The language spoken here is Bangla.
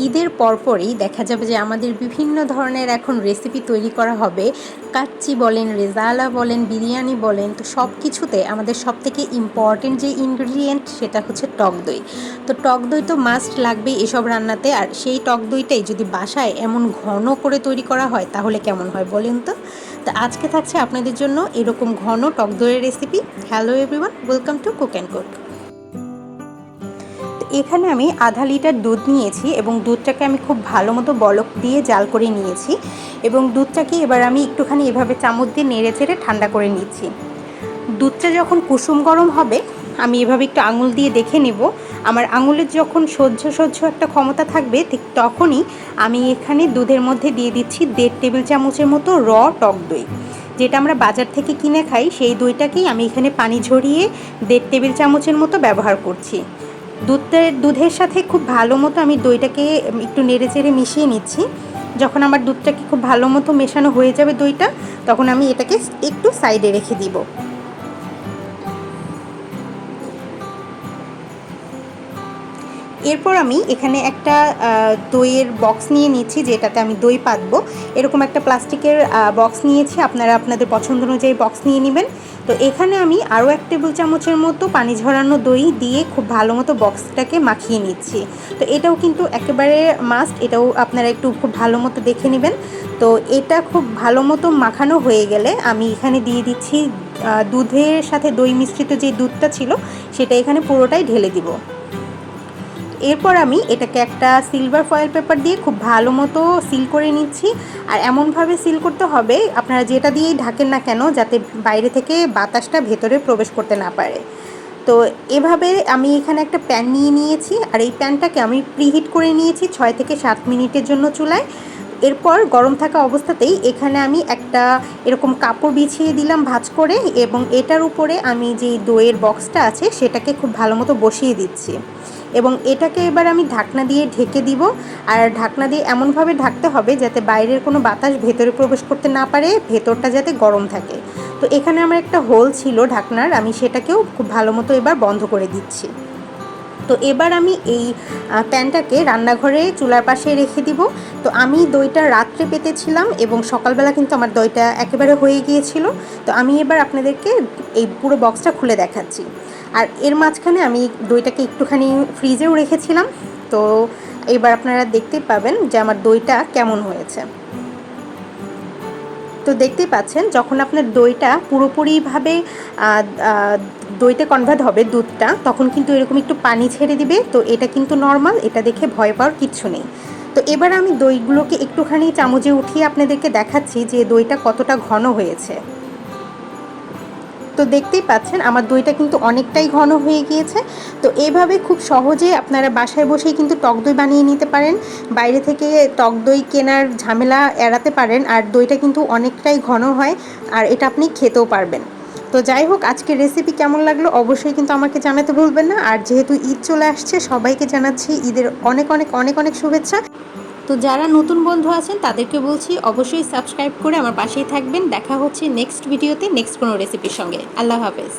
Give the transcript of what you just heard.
ঈদের পরপরই দেখা যাবে যে আমাদের বিভিন্ন ধরনের এখন রেসিপি তৈরি করা হবে। কাচ্চি বলেন, রেজালা বলেন, বিরিয়ানি বলেন, তো সব কিছুতে আমাদের সবথেকে ইম্পর্টেন্ট যে ইনগ্রিডিয়েন্ট সেটা হচ্ছে টক দই। তো টক দই তো মাস্ট লাগবেই এসব রান্নাতে। আর সেই টক দইটাই যদি বাসায় এমন ঘন করে তৈরি করা হয় তাহলে কেমন হয় বলেন তো? তো আজকে থাকছে আপনাদের জন্য এরকম ঘন টক দইয়ের recipe. Hello everyone, welcome to cook and cook. এখানে আমি আধা লিটার দুধ নিয়েছি এবং দুধটাকে আমি খুব ভালো মতো বলক দিয়ে জাল করে নিয়েছি এবং দুধটাকে এবার আমি একটুখানি এভাবে চামচ দিয়ে নেড়ে চেড়ে ঠান্ডা করে নিচ্ছি। দুধটা যখন কুসুম গরম হবে আমি এভাবে একটু আঙুল দিয়ে দেখে নেব। আমার আঙুলের যখন সহ্য একটা ক্ষমতা থাকবে ঠিক তখনই আমি এখানে দুধের মধ্যে দিয়ে দিচ্ছি 1.5 টেবিল চামচের মতো টক দই। যেটা আমরা বাজার থেকে কিনে খাই সেই দইটাকেই আমি এখানে পানি ঝরিয়ে 1.5 টেবিল চামচের মতো ব্যবহার করছি। দুধের সাথে খুব ভালো মতো আমি দইটাকে একটু নেড়ে চেড়ে মিশিয়ে নিচ্ছি। যখন আমার দুধটাকে খুব ভালো মতো মেশানো হয়ে যাবে দইটা, তখন আমি এটাকে একটু সাইডে রেখে দিব। এরপর আমি এখানে একটা দইয়ের বক্স নিয়ে নিচ্ছি যেটাতে আমি দই পাতবো। এরকম একটা প্লাস্টিকের বক্স নিয়েছি, আপনারা আপনাদের পছন্দ অনুযায়ী বক্স নিয়ে নেবেন। তো এখানে আমি আরও 1 টেবিল চামচের মতো পানি ঝরানো দই দিয়ে খুব ভালো মতো বক্সটাকে মাখিয়ে নিচ্ছি। তো এটাও কিন্তু একেবারে মাস্ট, এটাও আপনারা একটু খুব ভালো মতো দেখে নেবেন। তো এটা খুব ভালো মতো মাখানো হয়ে গেলে আমি এখানে দিয়ে দিচ্ছি দুধের সাথে দই মিশ্রিত যে দুধটা ছিল সেটা এখানে পুরোটাই ঢেলে দিব। এরপর আমি এটাকে একটা সিলভার ফয়েল পেপার দিয়ে খুব ভালো মতো সিল করে নিচ্ছি। আর এমনভাবে সিল করতে হবে আপনারা যেটা দিয়েই ঢাকেন না কেন যাতে বাইরে থেকে বাতাসটা ভেতরে প্রবেশ করতে না পারে। তো এভাবে আমি এখানে একটা প্যান নিয়ে নিয়েছি আর এই প্যানটাকে আমি প্রিহিট করে নিয়েছি 6 থেকে 7 মিনিটের জন্য চুলায়। এরপর গরম থাকা অবস্থাতেই এখানে আমি একটা এরকম কাপড় বিছিয়ে দিলাম ভাঁজ করে এবং এটার উপরে আমি যেই দইয়ের বক্সটা আছে সেটাকে খুব ভালো মতো বসিয়ে দিচ্ছি এবং এটাকে এবার আমি ঢাকনা দিয়ে ঢেকে দিব। আর ঢাকনা দিয়ে এমনভাবে ঢাকতে হবে যাতে বাইরের কোনো বাতাস ভেতরে প্রবেশ করতে না পারে, ভেতরটা যাতে গরম থাকে। তো এখানে আমার একটা হোল ছিল ঢাকনার, আমি সেটাকেও খুব ভালো মতো এবার বন্ধ করে দিচ্ছি। তো এবার আমি এই প্যানটাকে রান্নাঘরে চুলার পাশে রেখে দিব। তো আমি দইটা রাত্রে পেতেছিলাম এবং সকালবেলা কিন্তু আমার দইটা একেবারে হয়ে গিয়েছিল। তো আমি এবার আপনাদেরকে এই পুরো বক্সটা খুলে দেখাচ্ছি। আর এর মাঝখানে আমি দইটাকে একটুখানি ফ্রিজেও রেখেছিলাম। তো এবার আপনারা দেখতেই পাবেন যে আমার দইটা কেমন হয়েছে। তো দেখতেই পাচ্ছেন যখন আপনার দইটা পুরোপুরিভাবে দইতে কনভার্ট হবে দুধটা, তখন কিন্তু এরকম একটু পানি ছেড়ে দিবে। তো এটা কিন্তু নর্মাল, এটা দেখে ভয় পাওয়ার কিচ্ছু নেই। তো এবার আমি দইগুলোকে একটুখানি চামচে উঠিয়ে আপনাদেরকে দেখাচ্ছি যে দইটা কতটা ঘন হয়েছে। তো দেখতেই পাচ্ছেন আমার দইটা কিন্তু অনেকটাই ঘন হয়ে গিয়েছে। তো এইভাবে খুব সহজে আপনারা বাসায় বসেই কিন্তু টক দই বানিয়ে নিতে পারেন। বাইরে থেকে টক দই কেনার ঝামেলা এড়াতে পারেন। আর দইটা কিন্তু অনেকটাই ঘন হয় আর এটা আপনি খেতেও পারবেন। তো যাই হোক, আজকের রেসিপি কেমন লাগলো অবশ্যই কিন্তু আমাকে জানাতে ভুলবেন না। আর যেহেতু ঈদ চলে আসছে সবাইকে জানাচ্ছি ঈদের অনেক অনেক অনেক অনেক শুভেচ্ছা। তো যারা নতুন বন্ধু আছেন তাদেরকে বলছি অবশ্যই সাবস্ক্রাইব করে আমার পাশেই থাকবেন। দেখা হচ্ছে নেক্সট ভিডিওতে নেক্সট কোনো রেসিপির সঙ্গে। আল্লাহ হাফেজ।